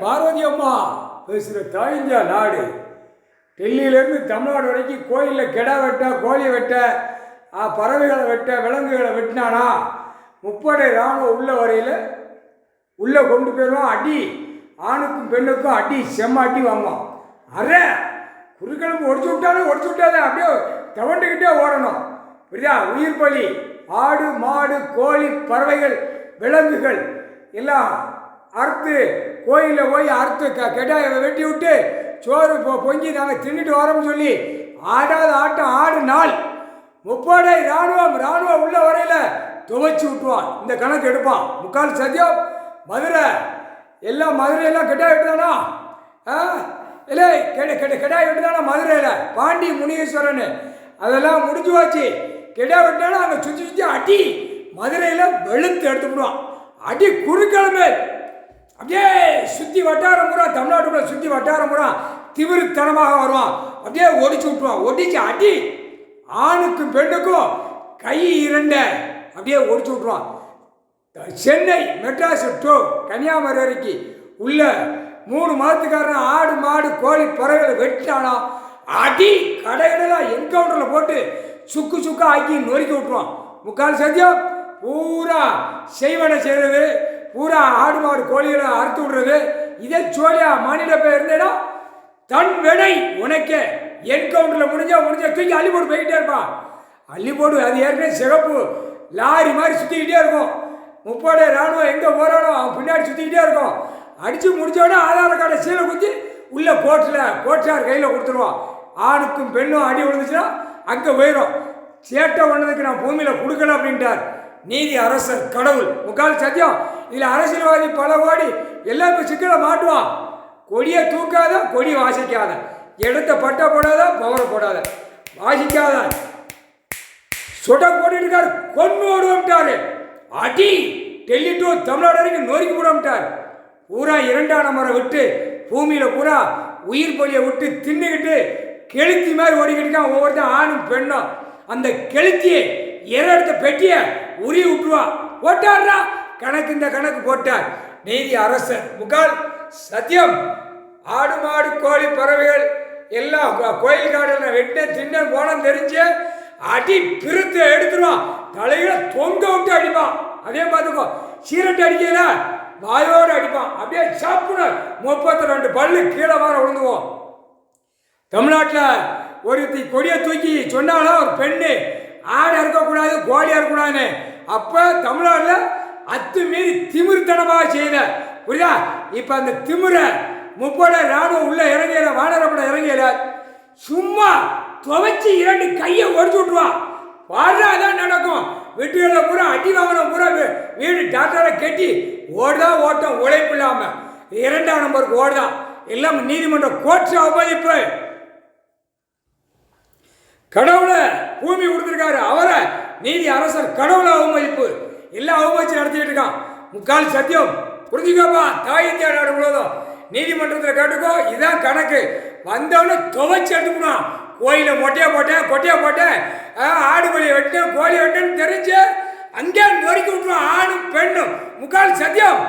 பார்வதி அம்மா பேசுகிற தாய் இந்தியா நாடு. டெல்லியிலேருந்து தமிழ்நாடு வரைக்கும் கோயிலில் கெடா வெட்ட, கோழி வெட்ட, பறவைகளை வெட்ட, விலங்குகளை வெட்டினானா முப்படை இராணுவம் உள்ள வரையில் உள்ளே கொண்டு போயிடுவான். அடி ஆணுக்கும் பெண்ணுக்கும் அடி, செம்ம அடி வாங்குவான். அரை குறுக்கிழம்பு ஒடிச்சு விட்டாலே அப்படியே தவண்டுக்கிட்டே ஓடணும். புரியுதா? உயிர் பலி, ஆடு மாடு கோழி பறவைகள் விலங்குகள் எல்லாம் அறுத்து கோயிலில் போய் அறுத்து கெடாயை வெட்டி விட்டு சோறு பொங்கி நாங்கள் தின்னுட்டு வரோம்னு சொல்லி ஆடாத ஆட்டம் ஆடு நாள். முப்படை இராணுவம் உள்ள வரையில் துவைச்சி விட்டுவான். இந்த கணக்கு எடுப்பான். முக்கால் சத்தியம் மதுரை எல்லாம் மதுரையெல்லாம் கெடாய் விட்டுதானா? இல்லை கெடாய் விட்டுதானா மதுரையில்? பாண்டி முனீஸ்வரன் அதெல்லாம் முடிஞ்சு வச்சு கெடா விட்டாலும் அங்கே சுற்றி அடி மதுரையில் வெளுத்து எடுத்துக்கிடுவான். அடி குறுக்கிழமை அப்படியே சுற்றி வட்டாரம் பூரா தமிழ்நாட்டுக்குள்ள சுற்றி வட்டாரம் பூரா திமிருத்தனமாக வருவான். அப்படியே ஒடிச்சு விட்டுருவான். ஒடிச்சு அடி ஆணுக்கும் பெண்ணுக்கும் கை இரண்டை அப்படியே ஒடிச்சு விட்ருவான். சென்னை மெட்ராஸ் டு கன்னியாகுமரி வரைக்கும் உள்ள 3 மாதத்துக்காரன் ஆடு மாடு கோழி பறவைகளை வெட்டினானா அடி கடைகளெல்லாம் என்கவுண்டரில் போட்டு சுக்கு ஆக்கி நொறுக்கி விட்டுருவான். முக்கால் சத்தியம் பூரா செய்வனை செய்கிறது, பூரா ஆடு மாடு கோழிகளை அறுத்து விடுறது. இதே சோழியா மாநில பேர் இருந்தேன்னா தன் வினை உனக்கே என்கவுண்டரில் முடிஞ்சா தூக்கி அள்ளி போட்டு போய்கிட்டே இருப்பான். அள்ளி போடு அது ஏற்கனவே சிகப்பு லாரி மாதிரி சுற்றிக்கிட்டே இருக்கும். முப்படை இராணுவம் எங்கே போகிறானோ அவன் பின்னாடி சுற்றிக்கிட்டே இருக்கும். அடித்து முடித்தோடனே ஆதார் கார்டை சீலை குத்தி உள்ள கோட்டார் கையில் கொடுத்துருவான். ஆணுக்கும் பெண்ணும் அடி விழுந்துச்சுன்னா அங்கே போயிடும். சேட்டை பண்ணதுக்கு நான் பூமியில் கொடுக்கல அப்படின்ட்டார் நீதி அரசர் கடவுள். முக்கால் சத்தியம். இதில் அரசியல்வாதி பல கோடி எல்லாமே சிக்கலை மாட்டுவான். கொடியை தூக்காத, கொடி வாசிக்காத, எடுத்த பட்டை போடாத, பவரை போடாத, வாசிக்காத சுட போட்டு இருக்காரு. கொண்டு ஓடுவோம்ட்டாரு. அடி டெல்லி டு தமிழ்நாடு வரைக்கும் நொறுக்கி போடுவோம்ட்டார். பூரா 2ஆம் நம்பரை விட்டு பூமியில் பூரா உயிர் பலியை விட்டு தின்னுக்கிட்டு கெளுத்தி மாதிரி ஓடிக்கிட்டு ஒவ்வொருத்தன் ஆணும் பெண்ணும். அந்த கெளுத்தியை எடுத்த பெட்டியை உரி விட்டுருவா. போட்டார்ரா கணக்கு. இந்த கணக்கு போட்டார் நீதி அரசர். முக்கால் சத்தியம். ஆடு மாடு கோழி பறவைகள் எல்லாம் கோயில் காடுல வெட்ட தின்ன போனம் தெரிஞ்சு அடி பிரித்து எடுத்துருவான். தலையில தொங்க விட்டு அடிப்பான். அதே பார்த்துக்கோ. சீரட்டு அடிக்கல, வாயோடு அடிப்பான். அப்படியே சாப்பிடு 32 பல்லு கீழே வர விழுந்துவோம். தமிழ்நாட்டில் ஒருத்தி கொடியை தூக்கி சொன்னாலும் ஒரு பெண்ணு ஆடு இருக்கக்கூடாது கோழி இருக்கக்கூடாதுன்னு. அப்போ தமிழ்நாட்டில் அத்துமீறி திமிர்த்தனமாக செய்த. புரியுதா? இப்போ அந்த திமிரை முப்படை இராணுவம் உள்ள இறங்கியல, வானரப்பட இறங்கியல, சும்மா துவைச்சி 2 கையை ஒடிச்சு விட்டுருவான். பாடுறாதான் நடக்கும். வீட்டுகளில் பூரா அடி வாங்கின பூரா வீடு டாக்டரை கட்டி ஓடுதான் ஓட்டம் உழைப்பு இல்லாமல் 2ஆம் நம்பருக்கு ஓடுதான். எல்லாம் நீதிமன்ற கோர்ட்ஸ் அவமதிப்பு. கடவுளை பூமி கொடுத்துருக்காரு, அவரை நீதி அரசர் கடவுளை அவமதிப்பு. எல்லாம் அவமதிச்சு நடத்திட்டு இருக்கான். முக்கால் சத்தியம். புரிஞ்சுக்கோப்பா. தாய் இந்தியா நாடு முழுவதும் நீதிமன்றத்தில் கேட்டுக்கோ. இதுதான் கணக்கு. வந்தவொடனே துவைச்சு எடுத்துக்கணும். கோயிலை கொட்டையை போட்டேன் ஆடு கோழியை வெட்டேன் கோழி வெட்டேன்னு தெரிஞ்சு அங்கே நொறுக்கி விட்டுருவான் ஆணும் பெண்ணும். முக்கால் சத்தியம்.